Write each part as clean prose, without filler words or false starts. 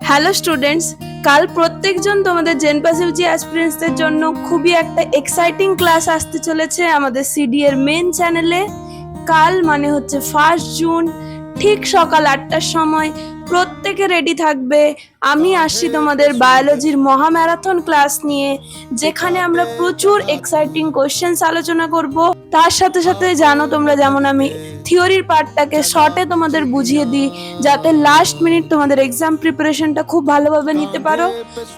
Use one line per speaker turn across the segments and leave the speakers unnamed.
Hello students, কাল প্রত্যেকজন তোমাদের জেনপাস ইউজি অ্যাসপিরেন্টসদের জন্য খুবই একটা এক্সাইটিং ক্লাস আসতে চলেছে আমাদের সিডি এর মেন চ্যানেলে। কাল মানে হচ্ছে 1 জুন, ঠিক সকাল 8টার সময় প্রত্যেকে রেডি থাকবে। আমি আসছি তোমাদের বায়োলজির মহা ম্যারাথন ক্লাস নিয়ে, যেখানে আমরা প্রচুর এক্সাইটিং কোশ্চেন্স আলোচনা করব। তার সাথে সাথে জানো তোমরা, যেমন আমি থিওরির পার্টটাকে শর্টে তোমাদের বুঝিয়ে দিই, যাতে লাস্ট মিনিট তোমাদের এক্সাম প্রিপারেশনটা খুব ভালোভাবে নিতে পারো।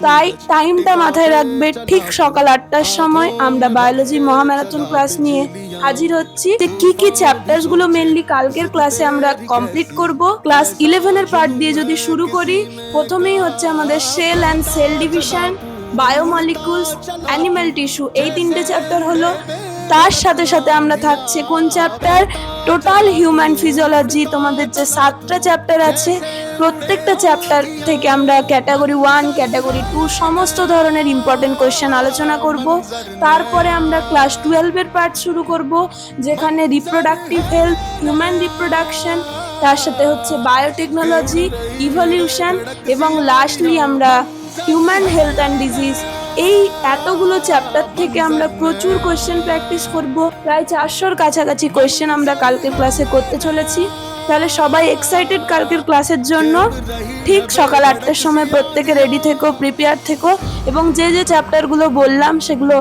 তাই টাইমটা মাথায় রাখবে, ঠিক সকাল 8টার সময় আমরা বায়োলজি মহাম্যারাথন ক্লাস নিয়ে হাজির হচ্ছি। কি কি চ্যাপ্টার্স গুলো মেনলি কালকের ক্লাসে আমরা কমপ্লিট করব। ক্লাস 11 এর পার্ট দিয়ে যদি শুরু করি, প্রথমেই হচ্ছে আমাদের cell and cell division, biomolecules, animal tissue, এই 3টে চ্যাপ্টার হলো। তার সাথে সাথে আমরা থাকছে কোন চ্যাপ্টার, টোটাল হিউম্যান ফিজিওলজি। তোমাদের যে 7টা চ্যাপ্টার আছে, প্রত্যেকটা চ্যাপ্টার থেকে আমরা ক্যাটাগরি 1, ক্যাটাগরি 2 সমস্ত ধরনের ইম্পর্টেন্ট কোয়েশ্চেন আলোচনা করব। তারপরে আমরা ক্লাস 12 এর পার্ট শুরু করব, যেখানে রিপ্রোডাক্টিভ হেলথ, হিউম্যান রিপ্রোডাকশন, তার সাথে হচ্ছে বায়োটেকনোলজি, ইভলিউশন, এবং লাস্টলি আমরা হিউম্যান হেলথ অ্যান্ড ডিজিজ। এই এতগুলো চ্যাপ্টার থেকে আমরা প্রচুর কোয়েশ্চেন প্র্যাকটিস করব। প্রায় 400-র কাছাকাছি কোয়েশ্চেন আমরা কালকের ক্লাসে করতে চলেছি। তাহলে সবাই এক্সাইটেড কালকের ক্লাসের জন্য। ঠিক সকাল 8টার সময় প্রত্যেকে রেডি থেকো, প্রিপেয়ার থেকো, এবং যে যে চ্যাপ্টারগুলো বললাম সেগুলো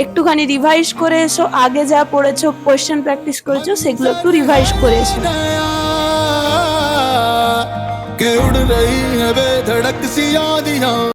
একটুখানি রিভাইজ করে এসো। আগে যা পড়েছো, কোয়েশ্চেন প্র্যাকটিস করেছো, সেগুলো একটু রিভাইজ করে এসো।
के उड़ रही है बेधड़क सी यादियां।